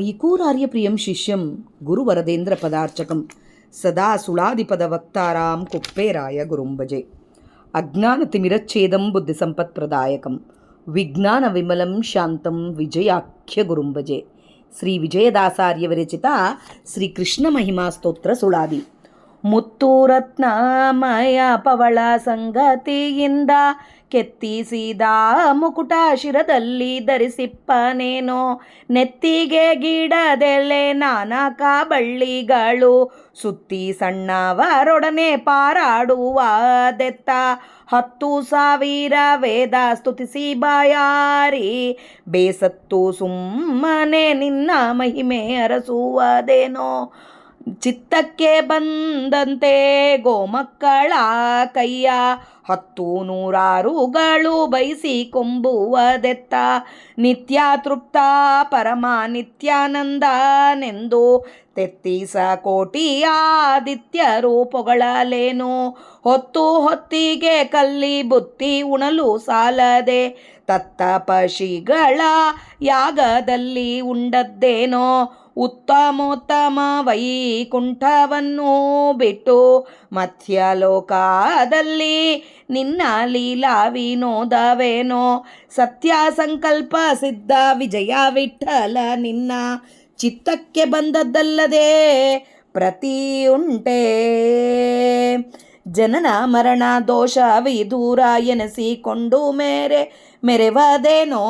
ಐಕೂರಾರ್ಯಪ್ರಿಯಂ ಶಿಷ್ಯಂ ಗುರುವರದೇಂದ್ರ ಪದಾರ್ಚಕಂ ಸದಾ ಸುಳಾದಿಪದವಕ್ತಾರಾಂ ಕುಪ್ಪೇರಾಯ ಗುರುಂಭಜೆ. ಅಜ್ಞಾನತಿಮಿರಚ್ಛೇದಂ ಬುದ್ಧಿಸಂಪತ್ಪ್ರದಾಯಕಂ ವಿಜ್ಞಾನ ವಿಮಲಂ ಶಾಂತಂ ವಿಜಯಾಖ್ಯ ಗುರುಂಭಜೆ. ಶ್ರೀ ವಿಜಯದಾಸಾರ್ಯ ವಿರಚಿತ ಶ್ರೀಕೃಷ್ಣ ಮಹಿಮಾ ಸ್ತೋತ್ರ ಸುಳಾದಿ. ಮುತ್ತೂರತ್ನಮಯ ಪವಳ ಸಂಗತಿಯಿಂದ ಕೆತ್ತಿಸಿದ ಮುಕುಟ ಶಿರದಲ್ಲಿ ಧರಿಸಿಪ್ಪನೇನೋ, ನೆತ್ತಿಗೆ ಗಿಡದೆಲೆ ನಾನಕ ಬಳ್ಳಿಗಳು ಸುತ್ತಿ ಸಣ್ಣವರೊಡನೆ ಪಾರಾಡುವದೆತ್ತ. 10,000 ವೇದ ಸ್ತುತಿಸಿ ಬಾಯಾರಿ ಬೇಸತ್ತು ಸುಮ್ಮನೆ ನಿನ್ನ ಮಹಿಮೆ ಅರಸುವುದೇನೋ. ಚಿತ್ತಕ್ಕೆ ಬಂದಂತೆ ಗೋಮಕ್ಕಳ ಕೈಯ 10,100 ಬಯಸಿ ಕೊಂಬುವುದೆತ್ತ. ನಿತ್ಯ ತೃಪ್ತ ಪರಮ ನಿತ್ಯಾನಂದನೆಂದು 33 ಕೋಟಿ ಆದಿತ್ಯರು ಪೊಗಳಲೇನು. ಹೊತ್ತಿಗೆ ಕಲ್ಲಿ ಬುತ್ತಿ ಉಣಲು ಸಾಲದೆ ತತ್ತ ಪಶಿಗಳ ಯಾಗದಲ್ಲಿ ಉಂಡದ್ದೇನೋ. ಉತ್ತಮೋತ್ತಮ ವೈಕುಂಠವನ್ನು ಬಿಟ್ಟು ಮಧ್ಯಲೋಕದಲ್ಲಿ ನಿನ್ನ ಲೀಲಾ ವಿನೋದವೇನೋ. ಸತ್ಯ ಸಂಕಲ್ಪ ಸಿದ್ಧ ವಿಜಯ ವಿಠಲ ನಿನ್ನ ಚಿತ್ತಕ್ಕೆ ಬಂದದ್ದಲ್ಲದೆ ಪ್ರತಿಯುಂಟೆ. ಜನನ ಮರಣ ದೋಷ ವಿದೂರ ಎನಿಸಿಕೊಂಡು ಮೆರೆವದೇನೋ.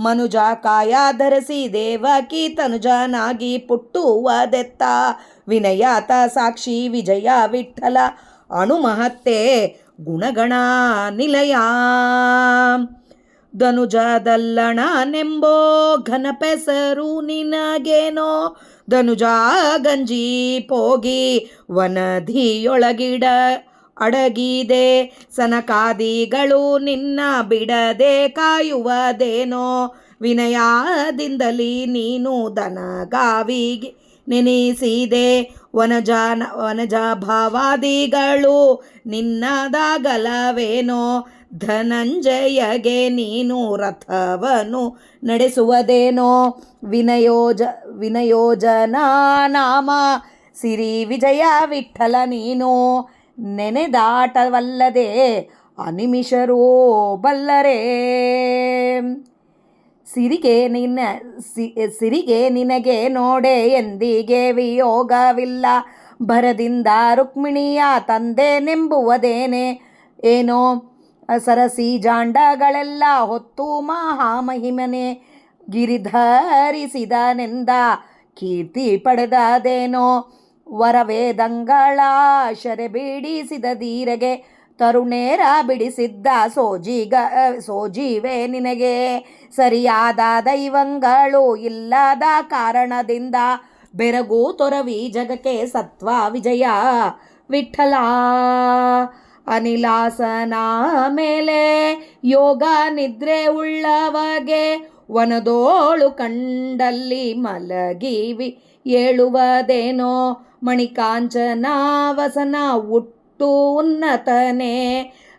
ಮನುಜ ಕಾಯ ಧರಿಸಿ ದೇವಕಿ ತನುಜನಾಗಿ ಪುಟ್ಟುವುದೆತ್ತ. ವಿನಯಾತ ಸಾಕ್ಷಿ ವಿಜಯ ವಿಠಲ ಅಣುಮಹತ್ತೆ ಗುಣಗಣ ನಿಲಯ. ಧನುಜದಲ್ಲಣನೆಂಬೋ ಘನಪೆಸರು ನಿನಗೇನೋ. ಧನುಜ ಗಂಜಿ ಪೋಗಿ ವನಧಿಯೊಳಗಿಡ ಅಡಗಿದೆ. ಸನಕಾದಿಗಳು ನಿನ್ನ ಬಿಡದೆ ಕಾಯುವುದೇನೋ. ವಿನಯದಿಂದಲೇ ನೀನು ದನಗಾವಿಗೆ ನೆನೆಸಿದೆ. ವನಜ ಭಾವಾದಿಗಳು ನಿನ್ನದಾಗಲವೇನೋ. ಧನಂಜಯಗೆ ನೀನು ರಥವನ್ನು ನಡೆಸುವುದೇನೋ. ವಿನಯೋಜನ ನಾಮ ಸಿರಿ ವಿಜಯ ವಿಠಲ ನೀನು ನೆನೆದಾಟವಲ್ಲದೆ ಅನಿಮಿಷರೂ ಬಲ್ಲರೇ. ಸಿರಿಗೆ ನಿನಗೆ ನೋಡೆ ಎಂದಿಗೆ ವಿಯೋಗವಿಲ್ಲ. ಭರದಿಂದ ರುಕ್ಮಿಣಿಯ ತಂದೆನೆಂಬುವುದೇನೆ ಏನೋ. ಸರಸಿ ಜಾಂಡಗಳೆಲ್ಲ ಹೊತ್ತು ಮಹಾಮಹಿಮನೆ ಗಿರಿಧರಿಸಿದನೆಂದ ಕೀರ್ತಿ ಪಡೆದದೇನೋ. ವರವೇದಂಗಳ ಶರೆ ಬಿಡಿಸಿದ ಧೀರಗೆ ತರುಣೇರ ಬಿಡಿಸಿದ್ದ ಸೋಜಿವೆ ನಿನಗೆ. ಸರಿಯಾದ ದೈವಂಗಳು ಇಲ್ಲದ ಕಾರಣದಿಂದ ಬೆರಗು ತೊರವಿ ಜಗಕ್ಕೆ ಸತ್ವ ವಿಜಯ ವಿಠಲ. ಅನಿಲಾಸನ ಮೇಲೆ ಯೋಗ ನಿದ್ರೆ ಉಳ್ಳವಗೆ ವನದೋಳು ಕಂಡಲ್ಲಿ ಮಲಗಿವಿ ಏಳುವುದೇನೋ. ಮಣಿಕಾಂಚನ ವಸನ ಹುಟ್ಟು ಉನ್ನತನೇ.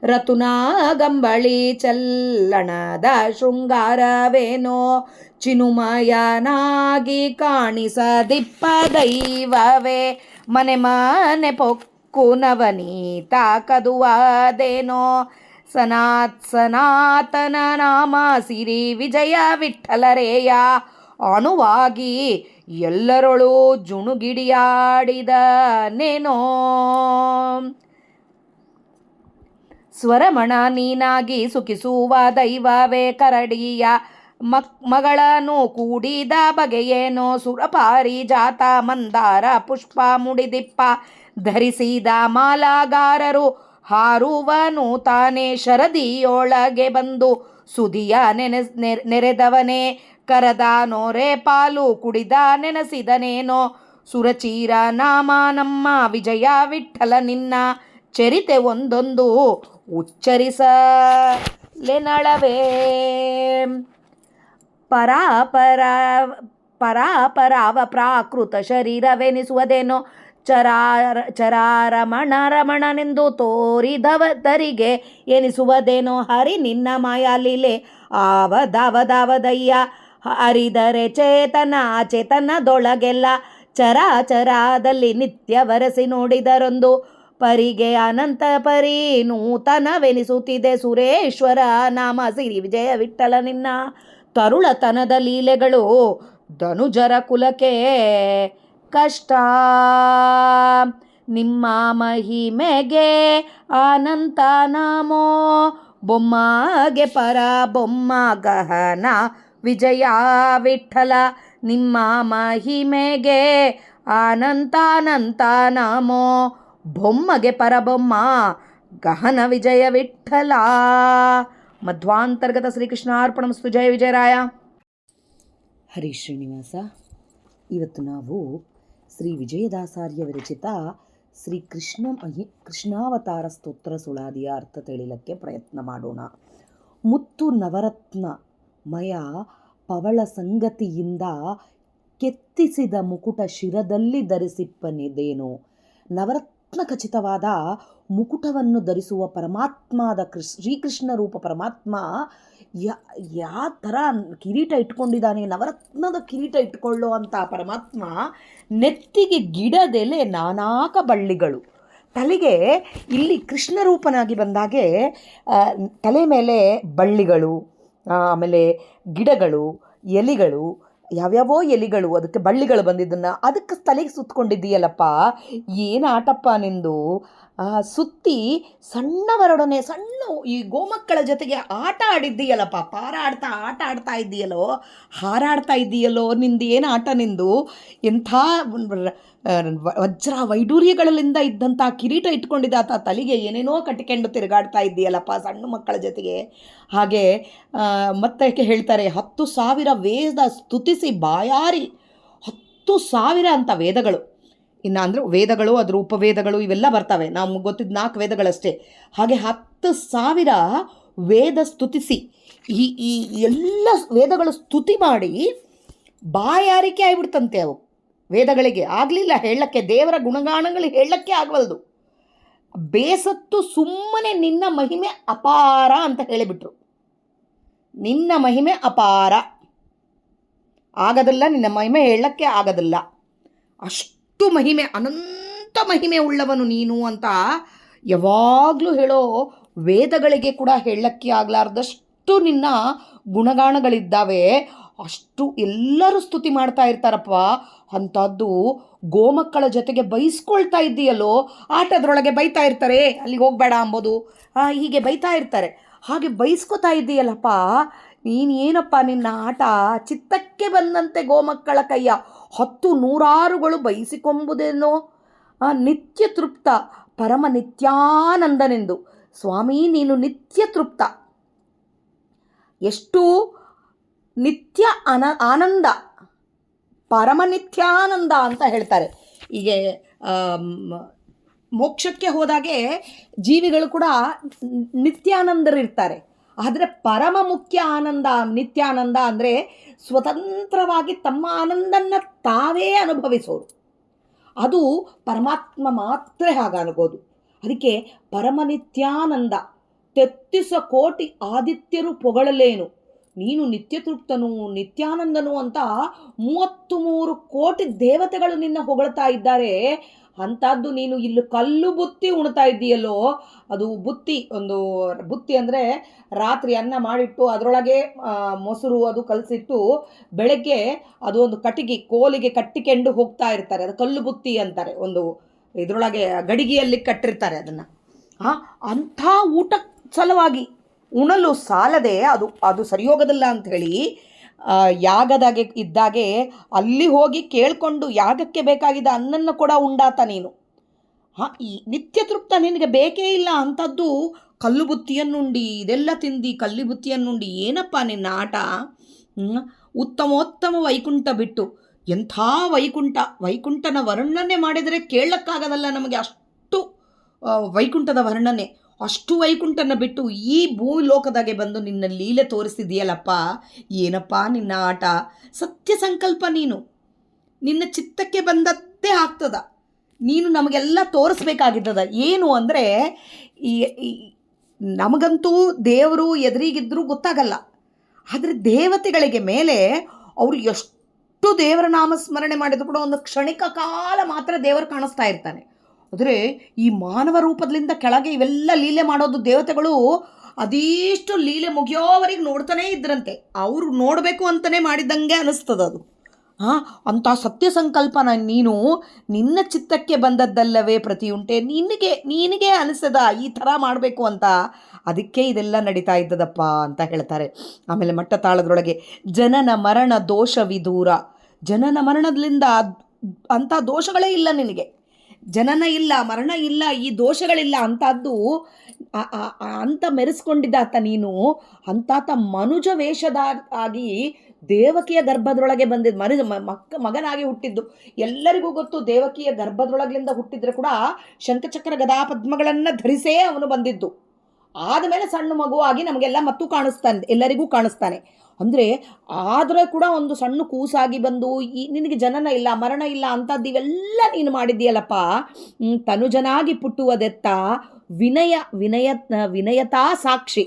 ರತುನಾಗಂಬಳಿ ಚಲ್ಲಣದ ಶೃಂಗಾರವೇನೋ. ಚಿನುಮಯನಾಗಿ ಕಾಣಿಸದಿಪ್ಪ ದೈವವೇ. ಮನೆ ಪೊಕ್ಕು ನವನೀತ ಕದುವದೇನೋ. ಸನಾತನ ನಾಮ ಸಿರಿ ವಿಜಯ ವಿಠಲರೇಯ ಅಣುವಾಗಿ ಎಲ್ಲರೊಳು ಜುಣುಗಿಡಿಯಾಡಿದನೇನೋ. ಸ್ವರಮಣ ನೀನಾಗಿ ಸುಖಿಸುವ ದೈವವೇ. ಕರಡಿಯ ಮಗಳನ್ನು ಕೂಡಿದ ಬಗೆಯೇನೋ. ಸುರಪಾರಿಜಾತ ಮಂದಾರ ಪುಷ್ಪ ಮುಡಿದಿಪ್ಪ ಧರಿಸಿದ ಮಾಲಾಗಾರರು ಹಾರುವನು ತಾನೇ. ಶರದಿಯೊಳಗೆ ಬಂದು ಸುದಿಯ ನೆರೆದವನೇ. ಕರದ ನೋರೆ ಪಾಲು ಕುಡಿದ ನೆನೆಸಿದನೇನೋ. ಸುರಚೀರ ನಾಮ ನಮ್ಮ ವಿಜಯ ವಿಠಲ ನಿನ್ನ ಚರಿತೆ ಒಂದೊಂದು ಉಚ್ಚರಿಸಲೆನಳವೇ. ಪರಾಪರಾವ ಪ್ರಾಕೃತ ಶರೀರವೆನಿಸುವುದೇನೋ. ರಮಣನೆಂದು ತೋರಿದವರಿಗೆ ಎನಿಸುವುದೇನೋ. ಹರಿ ನಿನ್ನ ಮಾಯಾಲೀಲೆ ಆವದಾವದಯ್ಯ. ಹರಿದರೆ ಚೇತನ ಚೇತನದೊಳಗೆಲ್ಲ ಚರಾಚರಾದಲ್ಲಿ ನಿತ್ಯ ವರಸಿ ನೋಡಿದರೊಂದು ಪರಿಗೆ ಅನಂತ ಪರಿ ನೂತನವೆನಿಸುತ್ತಿದೆ ಸುರೇಶ್ವರ ನಾಮ ಸಿರಿ ವಿಜಯ ವಿಠ್ಠಲ ನಿನ್ನ ತರುಳತನದ ಲೀಲೆಗಳು ಧನುಜರ ಕುಲಕ್ಕೆ ಕಷ್ಟ. ನಿಮ್ಮ ಮಹಿಮೆಗೆ ಅನಂತ ನಮೋ ಬೊಮ್ಮಗೆ ಪರ ಬೊಮ್ಮ ಗಹನ ವಿಜಯ ವಿಠ್ಠಲ. ನಿಮ್ಮ ಮಹಿಮೆಗೆ ಅನಂತಾನಂತ ನಮೋ ಬೊಮ್ಮಗೆ ಪರಬೊಮ್ಮ ಗಹನ ವಿಜಯ ವಿಠ್ಠಲ. ಮಧ್ವಾಂತರ್ಗತ ಶ್ರೀಕೃಷ್ಣಾರ್ಪಣಮಸ್ತು. ಜಯ ವಿಜಯರಾಯ. ಹರಿ ಶ್ರೀನಿವಾಸ. ಇವತ್ತು ನಾವು ಶ್ರೀ ವಿಜಯದಾಸಾರ್ಯ ವಿರಚಿತ ಶ್ರೀ ಕೃಷ್ಣಾವತಾರ ಸ್ತೋತ್ರ ಸುಳಾದಿಯ ಅರ್ಥ ತಿಳಿಲಕ್ಕೆ ಪ್ರಯತ್ನ ಮಾಡೋಣ. ಮುತ್ತು ನವರತ್ನಮಯ ಪವಳ ಸಂಗತಿಯಿಂದ ಕೆತ್ತಿಸಿದ ಮುಕುಟ ಶಿರದಲ್ಲಿ ಧರಿಸಿಪ್ಪನಿದೇನು. ನವರತ್ನ ಖಚಿತವಾದ ಮುಕುಟವನ್ನು ಧರಿಸುವ ಪರಮಾತ್ಮದ ಶ್ರೀಕೃಷ್ಣ ರೂಪ ಪರಮಾತ್ಮ ಯಾವ ಥರ ಕಿರೀಟ ಇಟ್ಕೊಂಡಿದ್ದಾನೆ, ನವರತ್ನದ ಕಿರೀಟ ಇಟ್ಕೊಳ್ಳೋ ಅಂಥ ಪರಮಾತ್ಮ ನೆತ್ತಿಗೆ ಗಿಡದೆಲೆ ನಾನಾಕ ಬಳ್ಳಿಗಳು, ತಲೆಗೆ ಇಲ್ಲಿ ಕೃಷ್ಣ ರೂಪನಾಗಿ ಬಂದಾಗೆ ತಲೆ ಮೇಲೆ ಬಳ್ಳಿಗಳು, ಆಮೇಲೆ ಗಿಡಗಳು, ಎಲೆಗಳು, ಯಾವ್ಯಾವೋ ಎಲೆಗಳು, ಅದಕ್ಕೆ ಬಳ್ಳಿಗಳು ಬಂದಿದ್ದನ್ನು ಅದಕ್ಕೆ ತಲೆಗೆ ಸುತ್ತಕೊಂಡಿದ್ದೀಯಲ್ಲಪ್ಪ, ಏನು ಆಟಪ್ಪ ನಿಂದು. ಸುತ್ತಿ ಸಣ್ಣವರೊಡನೆ ಸಣ್ಣ ಈ ಗೋಮಕ್ಕಳ ಜೊತೆಗೆ ಆಟ ಆಡಿದ್ದೀಯಲ್ಲಪ್ಪ, ಆಟ ಆಡ್ತಾ ಇದ್ದೀಯಲ್ಲೋ, ಹಾರಾಡ್ತಾ ಇದ್ದೀಯಲ್ಲೋ, ನಿಂದು ಏನು ಆಟ ನಿಂದು. ಎಂಥ ವಜ್ರ ವೈಡೂರ್ಯಗಳಿಂದ ಇದ್ದಂಥ ಕಿರೀಟ ಇಟ್ಕೊಂಡಿದ್ದ ಆತ ತಲೆಗೆ ಏನೇನೋ ಕಟ್ಟಿಕೊಂಡು ತಿರುಗಾಡ್ತಾ ಇದ್ದೀಯಲ್ಲಪ್ಪ ಸಣ್ಣ ಮಕ್ಕಳ ಜೊತೆಗೆ. ಹಾಗೆ ಮತ್ತೆ ಹೇಳ್ತಾರೆ 10,000 ವೇದ ಸ್ತುತಿಸಿ ಬಾಯಾರಿ 10,000 ಅಂತ ವೇದಗಳು. ಇನ್ನು ಅಂದರೆ ವೇದಗಳು, ಅದರ ಉಪವೇದಗಳು ಇವೆಲ್ಲ ಬರ್ತವೆ, ನಾವು ಗೊತ್ತಿದ್ದ 4 ವೇದಗಳಷ್ಟೇ. ಹಾಗೆ 10,000 ವೇದ ಸ್ತುತಿಸಿ ಈ ಎಲ್ಲ ವೇದಗಳು ಸ್ತುತಿ ಮಾಡಿ ಬಾಯಾರಿಕೆ ಆಗಿಬಿಡ್ತಂತೆ ಅವು ವೇದಗಳಿಗೆ. ಆಗಲಿಲ್ಲ ಹೇಳಕ್ಕೆ, ದೇವರ ಗುಣಗಾನಗಳು ಹೇಳಕ್ಕೆ ಆಗವಲ್ದು. ಬೇಸತ್ತು ಸುಮ್ಮನೆ ನಿನ್ನ ಮಹಿಮೆ ಅಪಾರ ಅಂತ ಹೇಳಿಬಿಟ್ರು. ನಿನ್ನ ಮಹಿಮೆ ಅಪಾರ ಆಗದಲ್ಲ, ನಿನ್ನ ಮಹಿಮೆ ಹೇಳಕ್ಕೆ ಆಗದಲ್ಲ, ಅಷ್ಟು ಮಹಿಮೆ, ಅನಂತ ಮಹಿಮೆ ಉಳ್ಳವನು ನೀನು ಅಂತ ಯಾವಾಗಲೂ ಹೇಳೋ ವೇದಗಳಿಗೆ ಕೂಡ ಹೇಳಕ್ಕೆ ಆಗಲಾರ್ದಷ್ಟು ನಿನ್ನ ಗುಣಗಾನಗಳಿದ್ದಾವೆ. ಅಷ್ಟು ಎಲ್ಲರೂ ಸ್ತುತಿ ಮಾಡ್ತಾ ಇರ್ತಾರಪ್ಪ. ಅಂಥದ್ದು ಗೋಮಕ್ಕಳ ಜೊತೆಗೆ ಬೈಸ್ಕೊಳ್ತಾ ಇದ್ದೀಯಲ್ಲೋ, ಆಟದ್ರೊಳಗೆ ಬೈತಾ ಇರ್ತಾರೆ, ಅಲ್ಲಿಗೆ ಹೋಗಬೇಡ ಅಂಬೋದು, ಹೀಗೆ ಬೈತಾ ಇರ್ತಾರೆ. ಹಾಗೆ ಬೈಸ್ಕೊತಾ ಇದ್ದೀಯಲ್ಲಪ್ಪ, ನೀನೇನಪ್ಪ ನಿನ್ನ ಆಟ. ಚಿತ್ತಕ್ಕೆ ಬಂದಂತೆ ಗೋಮಕ್ಕಳ ಕೈಯ 10,100 ಬಯಸಿಕೊಂಬುದೇನೋ. ನಿತ್ಯ ತೃಪ್ತ ಪರಮ ನಿತ್ಯಾನಂದನೆಂದು. ಸ್ವಾಮಿ ನೀನು ನಿತ್ಯ ತೃಪ್ತ, ಎಷ್ಟು ನಿತ್ಯ ಆನಂದ, ಪರಮ ನಿತ್ಯಾನಂದ ಅಂತ ಹೇಳ್ತಾರೆ. ಹೀಗೆ ಮೋಕ್ಷಕ್ಕೆ ಹೋದಾಗೆ ಜೀವಿಗಳು ಕೂಡ ನಿತ್ಯಾನಂದರಿರ್ತಾರೆ. ಆದರೆ ಪರಮ ಮುಖ್ಯ ಆನಂದ, ನಿತ್ಯಾನಂದ ಅಂದರೆ ಸ್ವತಂತ್ರವಾಗಿ ತಮ್ಮ ಆನಂದನ್ನು ತಾವೇ ಅನುಭವಿಸೋರು. ಅದು ಪರಮಾತ್ಮ ಮಾತ್ರ ಹಾಗಾಗೋದು. ಅದಕ್ಕೆ ಪರಮ ನಿತ್ಯಾನಂದ 33 ಕೋಟಿ ಆದಿತ್ಯರು ಪೊಗಳಲೇನು, ನೀನು ನಿತ್ಯ ತೃಪ್ತನು ನಿತ್ಯಾನಂದನು ಅಂತ 33 ಕೋಟಿ ದೇವತೆಗಳು ನಿನ್ನ ಹೊಗಳ್ತಾ ಇದ್ದಾರೆ. ಅಂಥದ್ದು ನೀನು ಇಲ್ಲಿ ಕಲ್ಲು ಬುತ್ತಿ ಉಣ್ತಾ ಇದ್ದೀಯಲ್ಲೋ. ಅದು ಬುತ್ತಿ, ಒಂದು ಬುತ್ತಿ ಅಂದರೆ ರಾತ್ರಿ ಅನ್ನ ಮಾಡಿಟ್ಟು ಅದರೊಳಗೆ ಮೊಸರು ಅದು ಕಲಸಿಟ್ಟು ಬೆಳಗ್ಗೆ ಅದು ಒಂದು ಕಟ್ಟಿಗೆ ಕೋಲಿಗೆ ಕಟ್ಟಿಕೊಂಡು ಹೋಗ್ತಾ ಇರ್ತಾರೆ, ಅದು ಕಲ್ಲು ಬುತ್ತಿ ಅಂತಾರೆ. ಒಂದು ಇದರೊಳಗೆ ಗಡಿಗೆಯಲ್ಲಿ ಕಟ್ಟಿರ್ತಾರೆ ಅದನ್ನು. ಅಂಥ ಊಟ ಸಲುವಾಗಿ ಉಣಲು ಸಾಲದೆ ಅದು ಸರಿ ಹೋಗೋದಿಲ್ಲ ಅಂಥೇಳಿ ಯಾಗದಾಗೆ ಇದ್ದಾಗೆ ಅಲ್ಲಿ ಹೋಗಿ ಕೇಳಿಕೊಂಡು ಯಾಗಕ್ಕೆ ಬೇಕಾಗಿದ್ದ ಅನ್ನನ್ನು ಕೂಡ ಉಂಡಾತ ನೀನು. ಈ ನಿತ್ಯ ತೃಪ್ತ ನಿನಗೆ ಬೇಕೇ ಇಲ್ಲ ಅಂಥದ್ದು ಕಲ್ಲು ಬುತ್ತಿಯನ್ನುಂಡಿ ಇದೆಲ್ಲ ತಿಂದು ಕಲ್ಲಿ ಬುತ್ತಿಯನ್ನುಂಡಿ ಏನಪ್ಪ ನಿನ್ನ ಆಟ. ಉತ್ತಮೋತ್ತಮ ವೈಕುಂಠ ಬಿಟ್ಟು ಎಂಥ ವೈಕುಂಠನ ವರ್ಣನೆ ಮಾಡಿದರೆ ಕೇಳಕ್ಕಾಗದಲ್ಲ ನಮಗೆ, ಅಷ್ಟು ವೈಕುಂಠದ ವರ್ಣನೆ. ಅಷ್ಟು ವೈಕುಂಠನ ಬಿಟ್ಟು ಈ ಭೂಲೋಕದಾಗೆ ಬಂದು ನಿನ್ನ ಲೀಲೆ ತೋರಿಸಿದೆಯಲ್ಲಪ್ಪ, ಏನಪ್ಪ ನಿನ್ನ ಆಟ. ಸತ್ಯ ಸಂಕಲ್ಪ ನೀನು, ನಿನ್ನ ಚಿತ್ತಕ್ಕೆ ಬಂದದ್ದೇ ಆಗ್ತದ. ನೀನು ನಮಗೆಲ್ಲ ತೋರಿಸ್ಬೇಕಾಗಿದ್ದದ. ಏನು ಅಂದರೆ ನಮಗಂತೂ ದೇವರು ಎದುರಿಗಿದ್ರೂ ಗೊತ್ತಾಗಲ್ಲ. ಆದರೆ ದೇವತೆಗಳಿಗೆ ಮೇಲೆ ಅವರು ಎಷ್ಟು ದೇವರ ನಾಮಸ್ಮರಣೆ ಮಾಡಿದ್ರು ಕೂಡ ಒಂದು ಕ್ಷಣಿಕ ಕಾಲ ಮಾತ್ರ ದೇವರು ಕಾಣಿಸ್ತಾ ಇರ್ತಾನೆ. ಆದರೆ ಈ ಮಾನವ ರೂಪದಿಂದ ಕೆಳಗೆ ಇವೆಲ್ಲ ಲೀಲೆ ಮಾಡೋದು ದೇವತೆಗಳು ಅದೆಷ್ಟು ಲೀಲೆ ಮುಗಿಯೋವರೆಗೆ ನೋಡ್ತಾನೇ ಇದ್ರಂತೆ. ಅವರು ನೋಡಬೇಕು ಅಂತಲೇ ಮಾಡಿದಂಗೆ ಅನ್ನಿಸ್ತದದು. ಅಂಥ ಸತ್ಯ ಸಂಕಲ್ಪನ ನೀನು ನಿನ್ನ ಚಿತ್ತಕ್ಕೆ ಬಂದದ್ದಲ್ಲವೇ ಪ್ರತಿಯುಂಟೆ, ನೀನಿಗೆ ಅನಿಸದ ಈ ಥರ ಮಾಡಬೇಕು ಅಂತ, ಅದಕ್ಕೆ ಇದೆಲ್ಲ ನಡೀತಾ ಇದ್ದದಪ್ಪ ಅಂತ ಹೇಳ್ತಾರೆ. ಆಮೇಲೆ ಮಟ್ಟ ತಾಳದ್ರೊಳಗೆ ಜನನ ಮರಣ ದೋಷವಿದೂರ, ಜನನ ಮರಣದಿಂದ ಅಂಥ ದೋಷಗಳೇ ಇಲ್ಲ ನಿನಗೆ, ಜನನ ಇಲ್ಲ ಮರಣ ಇಲ್ಲ ಈ ದೋಷಗಳಿಲ್ಲ ಅಂಥದ್ದು ಅಂತ ಮೆರೆಸ್ಕೊಂಡಿದ್ದಾತ ನೀನು. ಅಂತಾತ ಮನುಜ ವೇಷದ ಆಗಿ ದೇವಕಿಯ ಗರ್ಭದೊಳಗೆ ಬಂದಿದ್ದು ಮಗನಾಗಿ ಹುಟ್ಟಿದ್ದು. ಎಲ್ಲರಿಗೂ ಗೊತ್ತು ದೇವಕಿಯ ಗರ್ಭದೊಳಗಿಂದ ಹುಟ್ಟಿದ್ರೆ ಕೂಡ ಶಂಖಚಕ್ರ ಗದಾ ಪದ್ಮಗಳನ್ನು ಧರಿಸೇ ಅವನು ಬಂದಿದ್ದು. ಆದಮೇಲೆ ಸಣ್ಣ ಮಗುವಾಗಿ ನಮಗೆಲ್ಲ ಮತ್ತು ಕಾಣಿಸ್ತಾನೆ, ಎಲ್ಲರಿಗೂ ಕಾಣಿಸ್ತಾನೆ. ಅಂದರೆ ಆದರೆ ಕೂಡ ಒಂದು ಸಣ್ಣ ಕೂಸಾಗಿ ಬಂದು ನಿನಗೆ ಜನನ ಇಲ್ಲ ಮರಣ ಇಲ್ಲ ಅಂಥದ್ದು ಇವೆಲ್ಲ ನೀನು ಮಾಡಿದ್ದೀಯಲ್ಲಪ್ಪ. ತನುಜನಾಗಿ ಪುಟ್ಟುವುದೆತ್ತ ವಿನಯತಾ ಸಾಕ್ಷಿ,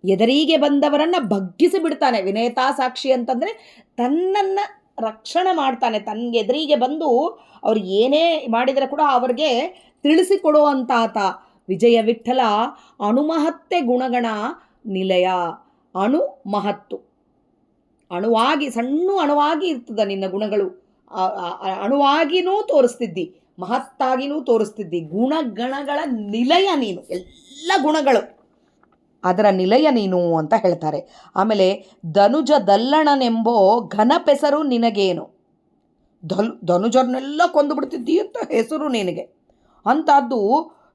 ಎದರಿಗೆ ಬಂದವರನ್ನು ಬಗ್ಗಿಸಿ ಬಿಡ್ತಾನೆ. ವಿನಯತಾ ಸಾಕ್ಷಿ ಅಂತಂದರೆ ತನ್ನನ್ನು ರಕ್ಷಣೆ ಮಾಡ್ತಾನೆ. ತನ್ನ ಎದುರಿಗೆ ಬಂದು ಅವ್ರು ಏನೇ ಮಾಡಿದರೆ ಕೂಡ ಅವ್ರಿಗೆ ತಿಳಿಸಿಕೊಡುವಂತಾತ. ವಿಜಯ ವಿಠಲ ಅಣುಮಹತ್ತೆ ಗುಣಗಣ ನಿಲಯ. ಅಣು ಮಹತ್ತು, ಅಣುವಾಗಿ ಸಣ್ಣ ಅಣುವಾಗಿ ಇರ್ತದ ನಿನ್ನ ಗುಣಗಳು. ಅಣುವಾಗಿನೂ ತೋರಿಸ್ತಿದ್ದಿ, ಮಹತ್ತಾಗಿನೂ ತೋರಿಸ್ತಿದ್ದಿ. ಗುಣಗಣಗಳ ನಿಲಯ ನೀನು, ಎಲ್ಲ ಗುಣಗಳು ಅದರ ನಿಲಯ ನೀನು ಅಂತ ಹೇಳ್ತಾರೆ. ಆಮೇಲೆ ಧನುಜ ದಲ್ಲಣನೆಂಬೋ ಘನಪೆಸರು ನಿನಗೇನು, ಧನುಜರನ್ನೆಲ್ಲ ಕೊಂದು ಬಿಡ್ತಿದ್ದಿ ಅಂತ ಹೆಸರು ನಿನಗೆ. ಅಂಥದ್ದು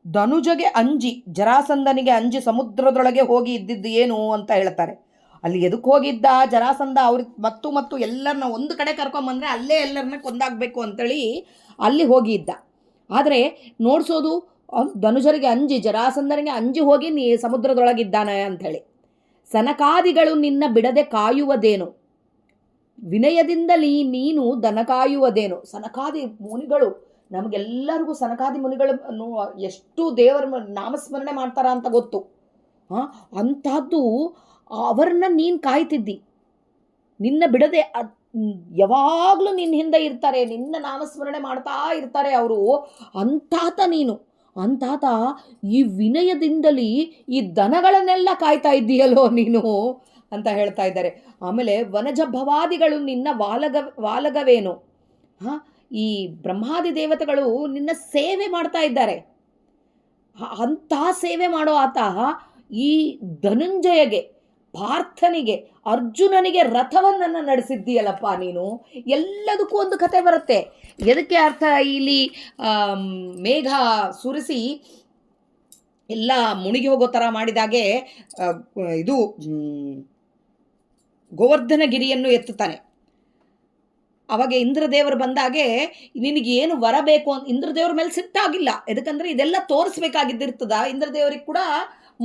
ಧನುಜಗೆ ಅಂಜಿ, ಜರಾಸಂಧನಿಗೆ ಅಂಜಿ ಸಮುದ್ರದೊಳಗೆ ಹೋಗಿ ಇದ್ದಿದ್ದು ಏನು ಅಂತ ಹೇಳ್ತಾರೆ. ಅಲ್ಲಿ ಎದಕ್ಕೆ ಹೋಗಿದ್ದ ಜರಾಸಂಧ, ಅವ್ರಿಗೆ ಮತ್ತು ಎಲ್ಲರನ್ನ ಒಂದು ಕಡೆ ಕರ್ಕೊಂಬಂದರೆ ಅಲ್ಲೇ ಎಲ್ಲರನ್ನ ಕೊಂದಾಗಬೇಕು ಅಂತೇಳಿ ಅಲ್ಲಿ ಹೋಗಿ ಇದ್ದ. ಆದರೆ ನೋಡಿಸೋದು ಧನುಜರಿಗೆ ಅಂಜಿ, ಜರಾಸಂಧನಿಗೆ ಅಂಜಿ ಹೋಗಿ ನೀ ಸಮುದ್ರದೊಳಗಿದ್ದಾನೆ ಅಂಥೇಳಿ. ಸನಕಾದಿಗಳು ನಿನ್ನ ಬಿಡದೆ ಕಾಯುವುದೇನು, ವಿನಯದಿಂದಲೇ ನೀನು ದನ ಕಾಯುವುದೇನು. ಸನಕಾದಿ ಮುನಿಗಳು, ನಮಗೆಲ್ಲರಿಗೂ ಸನಕಾದಿ ಮುನಿಗಳು ಎಷ್ಟು ದೇವರ ನಾಮಸ್ಮರಣೆ ಮಾಡ್ತಾರ ಅಂತ ಗೊತ್ತು. ಅಂಥದ್ದು ಅವರನ್ನ ನೀನು ಕಾಯ್ತಿದ್ದಿ, ನಿನ್ನ ಬಿಡದೆ ಯಾವಾಗಲೂ ನಿನ್ನ ಹಿಂದೆ ಇರ್ತಾರೆ, ನಿನ್ನ ನಾಮಸ್ಮರಣೆ ಮಾಡ್ತಾ ಇರ್ತಾರೆ ಅವರು. ಅಂತಾತ ನೀನು, ಅಂತಾತ ಈ ವಿನಯದಿಂದಲೇ ಈ ದನಗಳನ್ನೆಲ್ಲ ಕಾಯ್ತಾ ಇದ್ದೀಯಲ್ಲೋ ನೀನು ಅಂತ ಹೇಳ್ತಾ ಇದ್ದಾರೆ. ಆಮೇಲೆ ವನಜ ಭವಾದಿಗಳು ನಿನ್ನ ವಾಲಗವೇನು. ಈ ಬ್ರಹ್ಮಾದಿ ದೇವತೆಗಳು ನಿನ್ನ ಸೇವೆ ಮಾಡ್ತಾ ಇದ್ದಾರೆ. ಅಂಥ ಸೇವೆ ಮಾಡೋ ಆತ ಈ ಧನುಂಜಯಗೆ, ಪಾರ್ಥನಿಗೆ, ಅರ್ಜುನನಿಗೆ ರಥವನ್ನು ನಡೆಸಿದ್ದೀಯಲ್ಲಪ್ಪ ನೀನು. ಎಲ್ಲದಕ್ಕೂ ಒಂದು ಕತೆ ಬರುತ್ತೆ. ಎದಕ್ಕೆ ಅರ್ಥ, ಇಲ್ಲಿ ಮೇಘ ಸುರಿಸಿ ಎಲ್ಲ ಮುಳುಗಿ ಹೋಗೋ ಥರ ಮಾಡಿದಾಗೆ ಇದು ಗೋವರ್ಧನಗಿರಿಯನ್ನು ಎತ್ತುತ್ತಾನೆ. ಅವಾಗ ಇಂದ್ರದೇವರು ಬಂದಾಗೆ ನಿನಗೇನು ಬರಬೇಕು ಅಂತ ಇಂದ್ರದೇವ್ರ ಮೇಲೆ ಸಿಟ್ಟಾಗಿಲ್ಲ. ಎದಕ್ಕಂದ್ರೆ ಇದೆಲ್ಲ ತೋರಿಸ್ಬೇಕಾಗಿದ್ದಿರ್ತದ. ಇಂದ್ರದೇವರಿಗೆ ಕೂಡ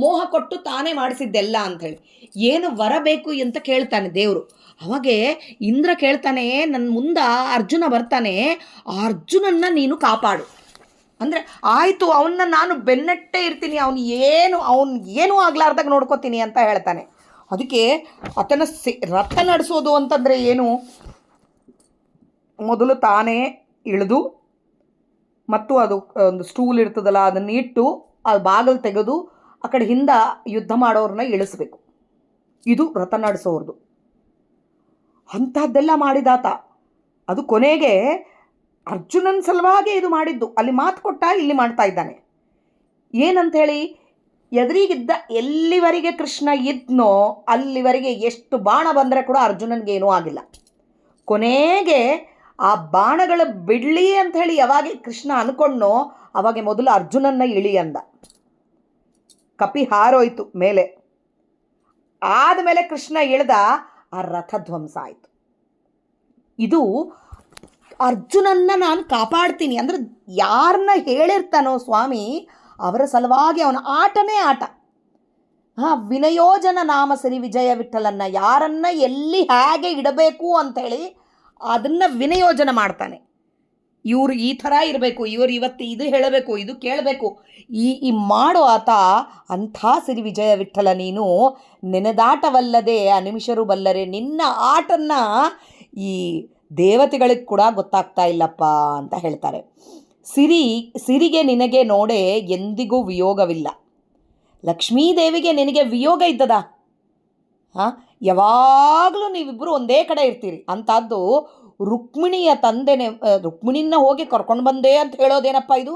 ಮೋಹ ಕೊಟ್ಟು ತಾನೇ ಮಾಡಿಸಿದ್ದೆಲ್ಲ ಅಂಥೇಳಿ. ಏನು ಬರಬೇಕು ಅಂತ ಕೇಳ್ತಾನೆ ದೇವರು. ಅವಾಗೆ ಇಂದ್ರ ಕೇಳ್ತಾನೆ, ನನ್ನ ಮುಂದೆ ಅರ್ಜುನ ಬರ್ತಾನೆ, ಆ ಅರ್ಜುನನ್ನ ನೀನು ಕಾಪಾಡು. ಅಂದರೆ ಆಯಿತು, ಅವನ್ನ ನಾನು ಬೆನ್ನಟ್ಟೆ ಇರ್ತೀನಿ, ಅವನು ಏನೂ ಆಗ್ಲಾರ್ದಾಗ ನೋಡ್ಕೋತೀನಿ ಅಂತ ಹೇಳ್ತಾನೆ. ಅದಕ್ಕೆ ಆತನ ರಥ ನಡೆಸೋದು ಅಂತಂದರೆ ಏನು, ಮೊದಲು ತಾನೇ ಇಳಿದು ಮತ್ತು ಅದು ಒಂದು ಸ್ಟೂಲ್ ಇರ್ತದಲ್ಲ ಅದನ್ನು ಇಟ್ಟು ಅದು ಬಾಗಿಲು ತೆಗೆದು ಆ ಕಡೆ ಹಿಂದೆ ಯುದ್ಧ ಮಾಡೋರನ್ನ ಇಳಿಸ್ಬೇಕು. ಇದು ರಥ ನಡೆಸೋರ್ದು. ಅಂಥದ್ದೆಲ್ಲ ಮಾಡಿದಾತ. ಅದು ಕೊನೆಗೆ ಅರ್ಜುನನ ಸಲುವಾಗಿ ಇದು ಮಾಡಿದ್ದು. ಅಲ್ಲಿ ಮಾತು ಕೊಟ್ಟ, ಇಲ್ಲಿ ಮಾಡ್ತಾ ಇದ್ದಾನೆ. ಏನಂಥೇಳಿ, ಎದುರಿಗಿದ್ದ ಎಲ್ಲಿವರೆಗೆ ಕೃಷ್ಣ ಇದ್ನೋ ಅಲ್ಲಿವರೆಗೆ ಎಷ್ಟು ಬಾಣ ಬಂದರೆ ಕೂಡ ಅರ್ಜುನನಿಗೇನೂ ಆಗಿಲ್ಲ. ಕೊನೆಗೆ ಆ ಬಾಣಗಳ ಬಿಡಲಿ ಅಂಥೇಳಿ ಯಾವಾಗ ಕೃಷ್ಣ ಅನ್ಕೊಂಡ್ನೋ ಅವಾಗ ಮೊದಲು ಅರ್ಜುನನ್ನ ಇಳಿ ಅಂದ. ಕಪಿ ಹಾರೋಯ್ತು ಮೇಲೆ. ಆದಮೇಲೆ ಕೃಷ್ಣ ಇಳ್ದ, ಆ ರಥ ಧ್ವಂಸ ಆಯಿತು. ಇದು ಅರ್ಜುನನ್ನ ನಾನು ಕಾಪಾಡ್ತೀನಿ ಅಂದರೆ ಯಾರನ್ನ ಹೇಳಿರ್ತಾನೋ ಸ್ವಾಮಿ ಅವರ ಸಲುವಾಗಿ ಅವನ ಆಟನೇ ಆಟ. ವಿನಯೋಜನ ನಾಮ ಸರಿ ವಿಜಯ ವಿಠಲನ್ನ, ಯಾರನ್ನ ಎಲ್ಲಿ ಹೇಗೆ ಇಡಬೇಕು ಅಂಥೇಳಿ ಅದನ್ನು ವಿನಯೋಜನೆ ಮಾಡ್ತಾನೆ. ಇವರು ಈ ಥರ ಇರಬೇಕು, ಇವರು ಇವತ್ತು ಇದು ಹೇಳಬೇಕು, ಇದು ಕೇಳಬೇಕು, ಈ ಮಾಡೋ ಆತ ಅಂಥ ಸಿರಿ ವಿಜಯ ವಿಠಲ ನೀನು ನೆನೆದಾಟವಲ್ಲದೆ ಅನಿಮಿಷರು ಬಲ್ಲರೆ ನಿನ್ನ ಆಟನ್ನ ಈ ದೇವತೆಗಳಿಗೆ ಕೂಡ ಗೊತ್ತಾಗ್ತಾ ಇಲ್ಲಪ್ಪ ಅಂತ ಹೇಳ್ತಾರೆ. ಸಿರಿಗೆ ನಿನಗೆ ನೋಡೆ ಎಂದಿಗೂ ವಿಯೋಗವಿಲ್ಲ. ಲಕ್ಷ್ಮೀದೇವಿಗೆ ನಿನಗೆ ವಿಯೋಗ ಇದ್ದದ? ಹಾಂ, ಯಾವಾಗಲೂ ನೀವಿಬ್ಬರು ಒಂದೇ ಕಡೆ ಇರ್ತೀರಿ. ಅಂಥದ್ದು ರುಕ್ಮಿಣಿಯ ತಂದೆನೆ, ರುಕ್ಮಿಣಿನ ಹೋಗಿ ಕರ್ಕೊಂಡು ಬಂದೆ ಅಂತ ಹೇಳೋದೇನಪ್ಪ ಇದು?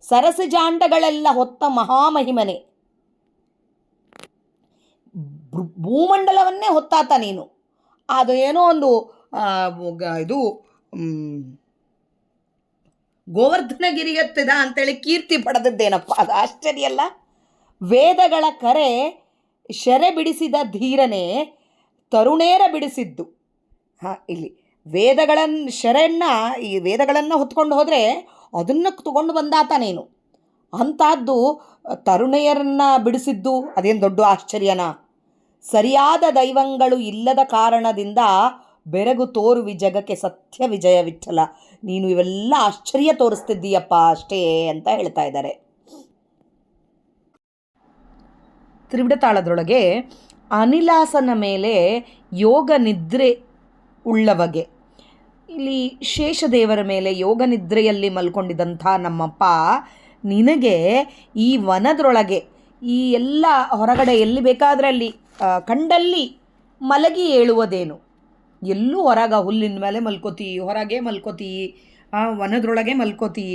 ಸರಸಜಾಂಡಗಳೆಲ್ಲ ಹೊತ್ತ ಮಹಾಮಹಿಮನೆ, ಭೂಮಂಡಲವನ್ನೇ ಹೊತ್ತಾತ ನೀನು. ಅದು ಏನೋ ಒಂದು ಇದು ಗೋವರ್ಧನಗಿರಿ ಎತ್ತಿದ ಅಂತೇಳಿ ಕೀರ್ತಿ ಪಡೆದದ್ದೇನಪ್ಪ, ಅದು ಆಶ್ಚರ್ಯ ಅಲ್ಲ. ವೇದಗಳ ಕರೆ ಶರೆ ಬಿಡಿಸಿದ ಧೀರನೇ ತರುಣೇರ ಬಿಡಿಸಿದ್ದು. ಹಾಂ, ಇಲ್ಲಿ ಈ ವೇದಗಳನ್ನು ಹೊತ್ಕೊಂಡು ಹೋದರೆ ಅದನ್ನು ತಗೊಂಡು ಬಂದಾತ ನೀನು. ಅಂಥದ್ದು ತರುಣೆಯರನ್ನು ಬಿಡಿಸಿದ್ದು ಅದೇನು ದೊಡ್ಡ ಆಶ್ಚರ್ಯನಾ? ಸರಿಯಾದ ದೈವಂಗಳು ಇಲ್ಲದ ಕಾರಣದಿಂದ ಬೆರಗು ತೋರುವಿ ಜಗಕ್ಕೆ ಸತ್ಯ ವಿಜಯ ವಿಠಲ. ನೀನು ಇವೆಲ್ಲ ಆಶ್ಚರ್ಯ ತೋರಿಸ್ತಿದ್ದೀಯಪ್ಪ ಅಷ್ಟೇ ಅಂತ ಹೇಳ್ತಾ ಇದ್ದಾರೆ. ತ್ರಿವಿಡತಾಳದೊಳಗೆ ಅನಿಲಾಸನ ಮೇಲೆ ಯೋಗ ನಿದ್ರೆ ಉಳ್ಳವಗೆ, ಇಲ್ಲಿ ಶೇಷದೇವರ ಮೇಲೆ ಯೋಗ ನಿದ್ರೆಯಲ್ಲಿ ಮಲ್ಕೊಂಡಿದ್ದಂಥ ನಮ್ಮಪ್ಪ ನಿನಗೆ ಈ ವನದೊಳಗೆ ಈ ಎಲ್ಲ ಹೊರಗಡೆ ಎಲ್ಲಿ ಬೇಕಾದರೆ ಅಲ್ಲಿ ಕಂಡಲ್ಲಿ ಮಲಗಿ ಏಳುವುದೇನು? ಎಲ್ಲೂ ಹುಲ್ಲಿನ ಮೇಲೆ ಮಲ್ಕೋತಿ, ಹೊರಗೆ ಮಲ್ಕೋತಿ, ವನದೊಳಗೆ ಮಲ್ಕೋತಿ.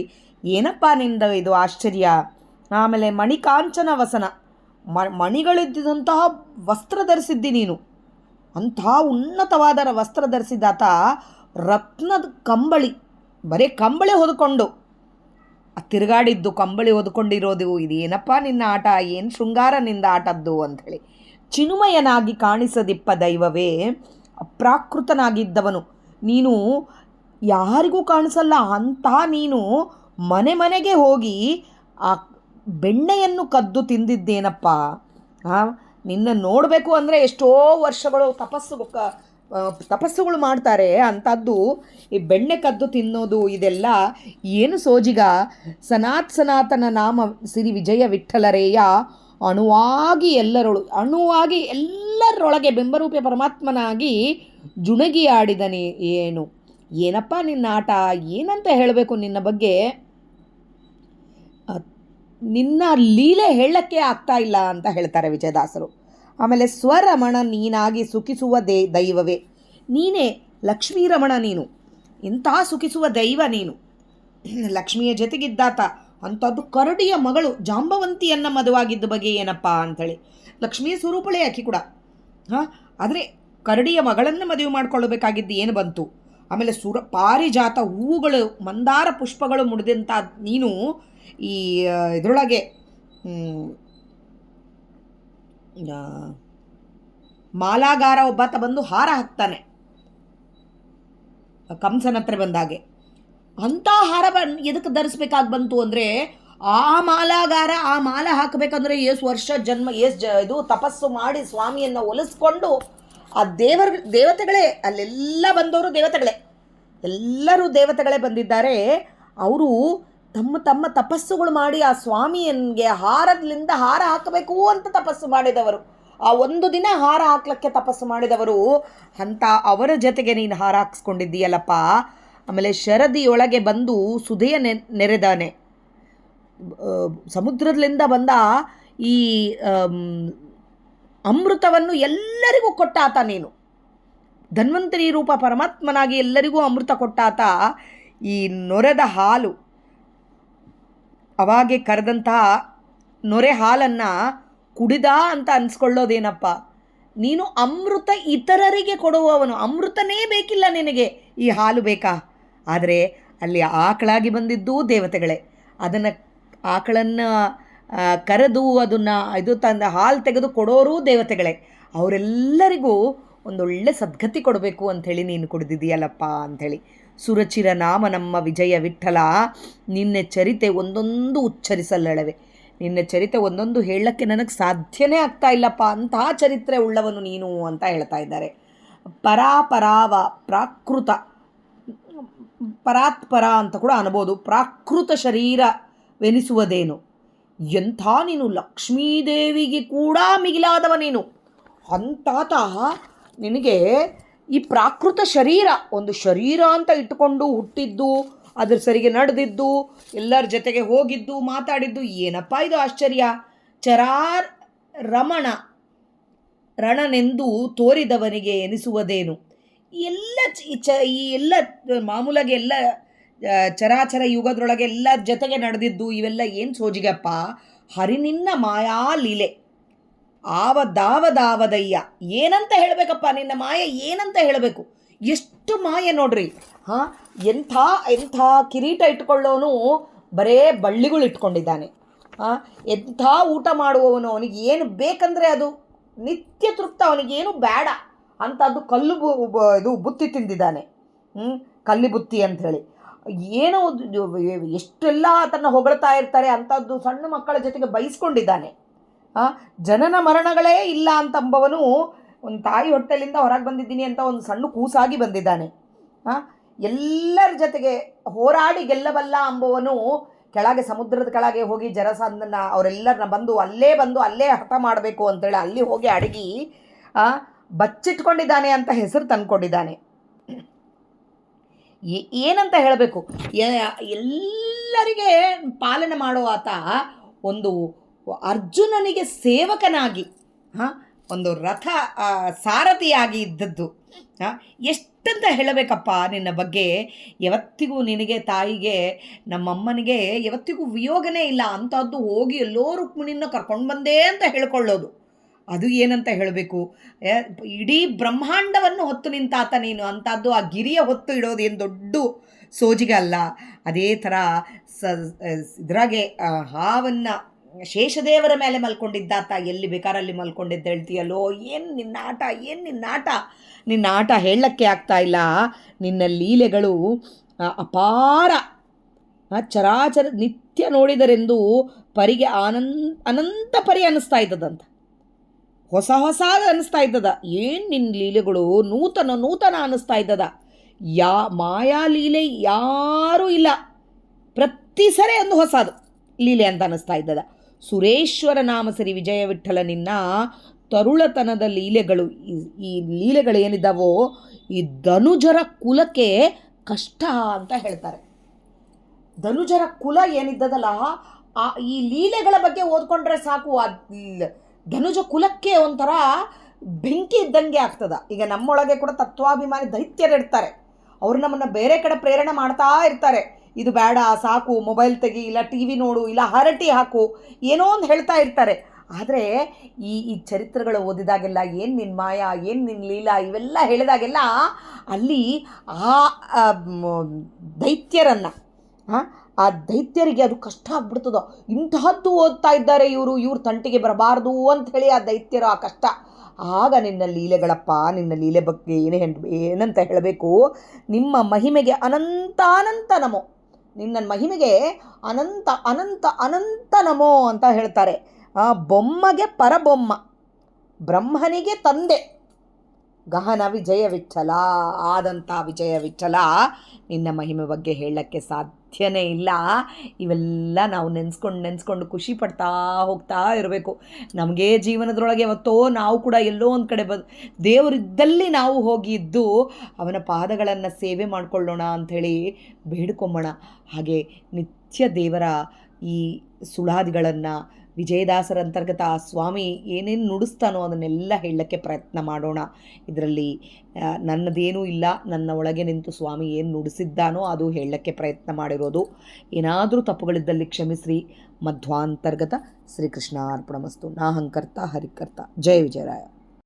ಏನಪ್ಪ ನಿಂದ ಇದು ಆಶ್ಚರ್ಯ. ಆಮೇಲೆ ಮಣಿಕಾಂಚನ ವಸನ, ಮಣಿಗಳಿದ್ದಂತಹ ವಸ್ತ್ರ ಧರಿಸಿದ್ದಿ ನೀನು. ಅಂತಹ ಉನ್ನತವಾದ ವಸ್ತ್ರ ಧರಿಸಿದಾತ ರತ್ನದ ಕಂಬಳಿ, ಬರೀ ಕಂಬಳಿ ಹೊದ್ಕೊಂಡು ತಿರುಗಾಡಿದ್ದು, ಕಂಬಳಿ ಹೊದ್ಕೊಂಡಿರೋದು. ಇದೇನಪ್ಪ ನಿನ್ನ ಆಟ, ಏನು ಶೃಂಗಾರ ನಿಂದ ಆಟದ್ದು ಅಂಥೇಳಿ. ಚಿನ್ಮಯನಾಗಿ ಕಾಣಿಸದಿಪ್ಪ ದೈವವೇ, ಅಪ್ರಾಕೃತನಾಗಿದ್ದವನು ನೀನು, ಯಾರಿಗೂ ಕಾಣಿಸಲ್ಲ ಅಂತಹ ನೀನು ಮನೆ ಮನೆಗೆ ಹೋಗಿ ಆ ಬೆಣ್ಣೆಯನ್ನು ಕದ್ದು ತಿಂದಿದ್ದೇನಪ್ಪ. ನಿನ್ನ ನೋಡಬೇಕು ಅಂದರೆ ಎಷ್ಟೋ ವರ್ಷಗಳು ತಪಸ್ಸುಗಳು ಮಾಡ್ತಾರೆ. ಅಂಥದ್ದು ಈ ಬೆಣ್ಣೆ ಕದ್ದು ತಿನ್ನೋದು ಇದೆಲ್ಲ ಏನು ಸೋಜಿಗ? ಸನಾತನ ನಾಮ ಸಿರಿ ವಿಜಯ ವಿಠಲರೇಯ ಅಣುವಾಗಿ ಎಲ್ಲರೊಳಗೆ ಬಿಂಬರೂಪಿ ಪರಮಾತ್ಮನಾಗಿ ಜುಣಗಿ ಆಡಿದನಿ. ಏನಪ್ಪ ನಿನ್ನ ಆಟ, ಏನಂತ ಹೇಳಬೇಕು ನಿನ್ನ ಬಗ್ಗೆ? ನಿನ್ನ ಲೀಲೆ ಹೇಳಕ್ಕೆ ಆಗ್ತಾ ಇಲ್ಲ ಅಂತ ಹೇಳ್ತಾರೆ ವಿಜಯದಾಸರು. ಆಮೇಲೆ ಸ್ವರಮಣ ನೀನಾಗಿ ಸುಖಿಸುವ ದೈವವೇ, ನೀನೇ ಲಕ್ಷ್ಮೀ ರಮಣ, ನೀನು ಇಂತಹ ಸುಖಿಸುವ ದೈವ ನೀನು. ಲಕ್ಷ್ಮಿಯ ಜೊತೆಗಿದ್ದಾತ. ಅಂಥದ್ದು ಕರಡಿಯ ಮಗಳು ಜಾಂಬವಂತಿಯನ್ನು ಮದುವಾಗಿದ್ದ ಬಗ್ಗೆ ಏನಪ್ಪ ಅಂಥೇಳಿ. ಲಕ್ಷ್ಮಿಯ ಸ್ವರೂಪಳೇ ಆಕಿ ಕೂಡ. ಆದರೆ ಕರಡಿಯ ಮಗಳನ್ನು ಮದುವೆ ಮಾಡ್ಕೊಳ್ಬೇಕಾಗಿದ್ದು ಏನು ಬಂತು? ಆಮೇಲೆ ಪಾರಿಜಾತ ಹೂವುಗಳು, ಮಂದಾರ ಪುಷ್ಪಗಳು ಮುಡಿದಂಥ ನೀನು ಈ ಇದರೊಳಗೆ ಮಾಲಾಗಾರ ಒಬ್ಬಾತ ಬಂದು ಹಾರ ಹಾಕ್ತಾನೆ ಕಂಸನ ಹತ್ರ ಬಂದಾಗೆ. ಅಂಥ ಹಾರ ಎದಕ್ಕೆ ಧರಿಸ್ಬೇಕಾಗಿ ಬಂತು ಅಂದರೆ, ಆ ಮಾಲಾಗಾರ ಆ ಮಾಲ ಹಾಕಬೇಕಂದ್ರೆ ಎಷ್ಟು ವರ್ಷ ಜನ್ಮ ಇದು ತಪಸ್ಸು ಮಾಡಿ ಸ್ವಾಮಿಯನ್ನು ಒಲಿಸ್ಕೊಂಡು ಆ ದೇವತೆಗಳೇ ಅಲ್ಲೆಲ್ಲ ಬಂದವರು ದೇವತೆಗಳೇ, ಎಲ್ಲರೂ ದೇವತೆಗಳೇ ಬಂದಿದ್ದಾರೆ. ಅವರು ತಮ್ಮ ತಪಸ್ಸುಗಳು ಮಾಡಿ ಆ ಸ್ವಾಮಿಯನ್ಗೆ ಹಾರದಿಂದ ಹಾರ ಹಾಕಬೇಕು ಅಂತ ತಪಸ್ಸು ಮಾಡಿದವರು. ಆ ಒಂದು ದಿನ ಹಾರ ಹಾಕ್ಲಿಕ್ಕೆ ತಪಸ್ಸು ಮಾಡಿದವರು. ಅಂಥ ಅವರ ಜೊತೆಗೆ ನೀನು ಹಾರ ಹಾಕ್ಸ್ಕೊಂಡಿದ್ದೀಯಲ್ಲಪ್ಪ. ಆಮೇಲೆ ಶರದಿಯೊಳಗೆ ಬಂದು ಸುಧೆಯ ನೆರೆದಾನೆ. ಸಮುದ್ರದಿಂದ ಬಂದ ಈ ಅಮೃತವನ್ನು ಎಲ್ಲರಿಗೂ ಕೊಟ್ಟಾತ ನೀನು. ಧನ್ವಂತರಿ ರೂಪ ಪರಮಾತ್ಮನಾಗಿ ಎಲ್ಲರಿಗೂ ಅಮೃತ ಕೊಟ್ಟಾತ. ಈ ನೊರೆದ ಹಾಲು, ಅವಾಗೆ ಕರೆದಂತಹ ನೊರೆ ಹಾಲನ್ನು ಕುಡಿದ ಅಂತ ಅನ್ಸ್ಕೊಳ್ಳೋದೇನಪ್ಪ? ನೀನು ಅಮೃತ ಇತರರಿಗೆ ಕೊಡುವವನು. ಅಮೃತನೇ ಬೇಕಿಲ್ಲ ನಿನಗೆ, ಈ ಹಾಲು ಬೇಕಾ? ಆದರೆ ಅಲ್ಲಿ ಆಕಳಾಗಿ ಬಂದಿದ್ದೂ ದೇವತೆಗಳೇ. ಅದನ್ನು ಆಕಳನ್ನು ಕರೆದು ಅದನ್ನು ತಂದ ಹಾಲು ತೆಗೆದು ಕೊಡೋರು ದೇವತೆಗಳೇ. ಅವರೆಲ್ಲರಿಗೂ ಒಂದೊಳ್ಳೆ ಸದ್ಗತಿ ಕೊಡಬೇಕು ಅಂಥೇಳಿ ನೀನು ಕುಡಿದಿದೆಯಲ್ಲಪ್ಪ ಅಂಥೇಳಿ. ಸುರಚಿರ ನಾಮ ನಮ್ಮ ವಿಜಯ ವಿಠಲ, ನಿನ್ನೆ ಚರಿತೆ ಒಂದೊಂದು ಉಚ್ಚರಿಸಲ್ಲಳವೆ. ನಿನ್ನ ಚರಿತೆ ಒಂದೊಂದು ಹೇಳಕ್ಕೆ ನನಗೆ ಸಾಧ್ಯನೇ ಆಗ್ತಾ ಇಲ್ಲಪ್ಪ, ಅಂತಹ ಚರಿತ್ರೆ ಉಳ್ಳವನು ನೀನು ಅಂತ ಹೇಳ್ತಾ ಇದ್ದಾರೆ. ಪರಾಪರಾವ ಪ್ರಾಕೃತ, ಪರಾತ್ಪರ ಅಂತ ಕೂಡ ಅನ್ಬೋದು. ಪ್ರಾಕೃತ ಶರೀರವೆನಿಸುವುದೇನು? ಎಂಥ ನೀನು ಲಕ್ಷ್ಮೀದೇವಿಗೆ ಕೂಡ ಮಿಗಿಲಾದವ ನೀನು. ಅಂತಾತ ನಿನಗೆ ಈ ಪ್ರಾಕೃತ ಶರೀರ, ಒಂದು ಶರೀರ ಅಂತ ಇಟ್ಟುಕೊಂಡು ಹುಟ್ಟಿದ್ದು, ಅದ್ರ ಸರಿಗೆ ನಡೆದಿದ್ದು, ಎಲ್ಲರ ಜೊತೆಗೆ ಹೋಗಿದ್ದು, ಮಾತಾಡಿದ್ದು, ಏನಪ್ಪ ಇದು ಆಶ್ಚರ್ಯ. ಚರಾರ್ ರಮಣ ರಣನೆಂದು ತೋರಿದವನಿಗೆ ಎನಿಸುವುದೇನು? ಈ ಎಲ್ಲ ಮಾಮೂಲಾಗಿ ಎಲ್ಲ ಚರಾಚರ ಯುಗದೊಳಗೆ ಎಲ್ಲ ಜೊತೆಗೆ ನಡೆದಿದ್ದು ಇವೆಲ್ಲ ಏನು ಸೋಜಿಗಪ್ಪ? ಹರಿನಿನ್ನ ಮಾಯಾ ಲೀಲೆ ಆವದಾವದಾವದಯ್ಯ. ಏನಂತ ಹೇಳಬೇಕಪ್ಪ ನಿನ್ನ ಮಾಯ, ಏನಂತ ಹೇಳಬೇಕು? ಎಷ್ಟು ಮಾಯೆ ನೋಡ್ರಿ. ಎಂಥ ಎಂಥ ಕಿರೀಟ ಇಟ್ಕೊಳ್ಳೋನು ಬರೇ ಬಳ್ಳಿಗಳು ಇಟ್ಕೊಂಡಿದ್ದಾನೆ. ಎಂಥ ಊಟ ಮಾಡುವವನು, ಅವನಿಗೆ ಏನು ಬೇಕಂದರೆ ಅದು ನಿತ್ಯ ತೃಪ್ತ, ಅವನಿಗೇನು ಬೇಡ ಅಂಥದ್ದು ಕಲ್ಲು ಇದು ಬುತ್ತಿ ತಿಂದಿದ್ದಾನೆ. ಕಲ್ಲಿ ಬುತ್ತಿ ಅಂಥೇಳಿ ಏನೋ ಎಷ್ಟೆಲ್ಲ ತನ್ನ ಹೊಗಳ್ತಾ ಇರ್ತಾರೆ, ಅಂಥದ್ದು ಸಣ್ಣ ಮಕ್ಕಳ ಜೊತೆಗೆ ಬಯಸ್ಕೊಂಡಿದ್ದಾನೆ. ಜನನ ಮರಣಗಳೇ ಇಲ್ಲ ಅಂತಂಬವನು ಒಂದು ತಾಯಿ ಹೊಟ್ಟೆಲಿಂದ ಹೊರಗೆ ಬಂದಿದ್ದೀನಿ ಅಂತ ಒಂದು ಸಣ್ಣ ಕೂಸಾಗಿ ಬಂದಿದ್ದಾನೆ. ಎಲ್ಲರ ಜೊತೆಗೆ ಹೋರಾಡಿ ಗೆಲ್ಲಬಲ್ಲ ಅಂಬುವನು ಕೆಳಗೆ ಸಮುದ್ರದ ಕೆಳಗೆ ಹೋಗಿ ಜರಸಂದನ ಅವರೆಲ್ಲರನ್ನ ಬಂದು ಅಲ್ಲೇ ಹಠ ಮಾಡಬೇಕು ಅಂತೇಳಿ ಅಲ್ಲಿ ಹೋಗಿ ಅಡಗಿ ಬಚ್ಚಿಟ್ಕೊಂಡಿದ್ದಾನೆ ಅಂತ ಹೆಸರು ತಂದ್ಕೊಂಡಿದ್ದಾನೆ. ಏನಂತ ಹೇಳಬೇಕು? ಎಲ್ಲರಿಗೆ ಪಾಲನೆ ಮಾಡೋ ಆತ ಒಂದು ಅರ್ಜುನನಿಗೆ ಸೇವಕನಾಗಿ, ಒಂದು ರಥ ಸಾರಥಿಯಾಗಿ ಇದ್ದದ್ದು. ಎಷ್ಟಂತ ಹೇಳಬೇಕಪ್ಪ ನಿನ್ನ ಬಗ್ಗೆ. ಯಾವತ್ತಿಗೂ ನಿನಗೆ, ತಾಯಿಗೆ, ನಮ್ಮಮ್ಮನಿಗೆ ಯಾವತ್ತಿಗೂ ವಿಯೋಗನೇ ಇಲ್ಲ. ಅಂಥದ್ದು ಹೋಗಿ ಎಲ್ಲೋ ರುಕ್ಮಿಣಿನ ಕರ್ಕೊಂಡು ಬಂದೇ ಅಂತ ಹೇಳ್ಕೊಳ್ಳೋದು, ಅದು ಏನಂತ ಹೇಳಬೇಕು? ಇಡೀ ಬ್ರಹ್ಮಾಂಡವನ್ನು ಹೊತ್ತು ನಿಂತಾತ ನೀನು. ಅಂಥದ್ದು ಆ ಗಿರಿಯ ಹೊತ್ತು ಇಡೋದು ಏನು ದೊಡ್ಡ ಸೋಜಿಗೆ ಅಲ್ಲ. ಅದೇ ಥರ ಇದ್ರಾಗೆ ಹಾವನ್ನು ಶೇಷದೇವರ ಮೇಲೆ ಮಲ್ಕೊಂಡಿದ್ದಾತ, ಎಲ್ಲಿ ಬೇಕಾರಲ್ಲಿ ಮಲ್ಕೊಂಡಿದ್ದು ಹೇಳ್ತೀಯಲ್ಲೋ. ಏನು ನಿನ್ನ ಆಟ ಹೇಳಕ್ಕೆ ಆಗ್ತಾ ಇಲ್ಲ. ನಿನ್ನ ಲೀಲೆಗಳು ಅಪಾರ. ಚರಾಚರ ನಿತ್ಯ ನೋಡಿದರೆಂದು ಪರಿಗೆ ಅನಂತ ಪರಿ ಅನ್ನಿಸ್ತಾ ಇದ್ದದಂತ, ಹೊಸ ಅನ್ನಿಸ್ತಾ ಇದ್ದದ. ಏನು ನಿನ್ನ ಲೀಲೆಗಳು ನೂತನ ಅನ್ನಿಸ್ತಾ ಇದ್ದದ. ಮಾಯಾ ಲೀಲೆ ಯಾರೂ ಇಲ್ಲ, ಪ್ರತಿ ಸರಿ ಒಂದು ಹೊಸದು ಲೀಲೆ ಅಂತ ಅನ್ನಿಸ್ತಾ ಇದ್ದದ. ಸುರೇಶ್ವರ ನಾಮಸರಿ ವಿಜಯ ವಿಠ್ಠಲ ನಿನ್ನ ತರುಳತನದ ಲೀಲೆಗಳು, ಈ ಲೀಲೆಗಳು ಏನಿದ್ದಾವೋ ಈ ಧನುಜರ ಕುಲಕ್ಕೆ ಕಷ್ಟ ಅಂತ ಹೇಳ್ತಾರೆ. ಧನುಜರ ಕುಲ ಏನಿದ್ದದಲ್ಲ, ಈ ಲೀಲೆಗಳ ಬಗ್ಗೆ ಓದ್ಕೊಂಡ್ರೆ ಸಾಕು, ಧನುಜ ಕುಲಕ್ಕೆ ಒಂಥರ ಬೆಂಕಿ ಇದ್ದಂಗೆ ಆಗ್ತದ. ಈಗ ನಮ್ಮೊಳಗೆ ಕೂಡ ತತ್ವಾಭಿಮಾನಿ ದೈತ್ಯರಿರ್ತಾರೆ, ಅವ್ರು ನಮ್ಮನ್ನು ಬೇರೆ ಕಡೆ ಪ್ರೇರಣೆ ಮಾಡ್ತಾ ಇರ್ತಾರೆ. ಇದು ಬೇಡ, ಸಾಕು, ಮೊಬೈಲ್ ತೆಗಿ, ಇಲ್ಲ ಟಿ ವಿ ನೋಡು, ಇಲ್ಲ ಹರಟಿ ಹಾಕು, ಏನೋ ಒಂದು ಹೇಳ್ತಾ ಇರ್ತಾರೆ. ಆದರೆ ಈ ಚರಿತ್ರೆಗಳು ಓದಿದಾಗೆಲ್ಲ ಏನು ನಿನ್ನ ಮಾಯ, ಏನು ನಿನ್ನ ಲೀಲಾ ಇವೆಲ್ಲ ಹೇಳಿದಾಗೆಲ್ಲ ಅಲ್ಲಿ ಆ ದೈತ್ಯರನ್ನು, ಆ ದೈತ್ಯರಿಗೆ ಅದು ಕಷ್ಟ ಆಗ್ಬಿಡ್ತದೋ. ಇಂತಹದ್ದು ಓದ್ತಾ ಇದ್ದಾರೆ ಇವ್ರ ತಂಟಿಗೆ ಬರಬಾರ್ದು ಅಂಥೇಳಿ ಆ ದೈತ್ಯರು ಆ ಕಷ್ಟ. ಆಗ ನಿನ್ನ ಲೀಲೆಗಳಪ್ಪ, ನಿನ್ನ ಲೀಲೆ ಬಗ್ಗೆ ಏನಂತ ಹೇಳಬೇಕು? ನಿಮ್ಮ ಮಹಿಮೆಗೆ ಅನಂತ ನಮೋ. ನಿನ್ನ ಮಹಿಮೆಗೆ ಅನಂತ ನಮೋ ಅಂತ ಹೇಳ್ತಾರೆ. ಬೊಮ್ಮಗೆ ಪರಬೊಮ್ಮ, ಬ್ರಹ್ಮನಿಗೆ ತಂದೆ, ಗಹನ ವಿಜಯ ವಿಠಲ ಆದಂಥ ವಿಜಯ ವಿಠಲ. ನಿನ್ನ ಮಹಿಮೆ ಬಗ್ಗೆ ಹೇಳಕ್ಕೆ ಸಾಧ್ಯನೇ ಇಲ್ಲ. ಇವೆಲ್ಲ ನಾವು ನೆನೆಸ್ಕೊಂಡು ಖುಷಿ ಪಡ್ತಾ ಹೋಗ್ತಾ ಇರಬೇಕು. ನಮಗೆ ಜೀವನದೊಳಗೆ ಯಾವತ್ತೋ ನಾವು ಕೂಡ ಎಲ್ಲೋ ಒಂದು ಕಡೆ ದೇವರಿದ್ದಲ್ಲಿ ನಾವು ಹೋಗಿ ಇದ್ದು ಅವನ ಪಾದಗಳನ್ನು ಸೇವೆ ಮಾಡಿಕೊಳ್ಳೋಣ ಅಂಥೇಳಿ ಬೇಡ್ಕೊಂಬೋಣ. ಹಾಗೆ ನಿತ್ಯ ದೇವರ ಈ ಸುಳಾದಿಗಳನ್ನು ವಿಜಯದಾಸರ ಅಂತರ್ಗತ ಆ ಸ್ವಾಮಿ ಏನೇನು ನುಡಿಸ್ತಾನೋ ಅದನ್ನೆಲ್ಲ ಹೇಳಕ್ಕೆ ಪ್ರಯತ್ನ ಮಾಡೋಣ. ಇದರಲ್ಲಿ ನನ್ನದೇನೂ ಇಲ್ಲ, ನನ್ನ ಒಳಗೆ ನಿಂತು ಸ್ವಾಮಿ ಏನು ನುಡಿಸಿದ್ದಾನೋ ಅದು ಹೇಳಕ್ಕೆ ಪ್ರಯತ್ನ ಮಾಡಿರೋದು. ಏನಾದರೂ ತಪ್ಪುಗಳಿದ್ದಲ್ಲಿ ಕ್ಷಮಿಸ್ರಿ. ಮಧ್ವಾಂತರ್ಗತ ಶ್ರೀಕೃಷ್ಣಾರ್ಪಣಮಸ್ತು. ನಾಹಂಕರ್ತ ಹರಿಕರ್ತ. ಜಯ ವಿಜಯರಾಯ.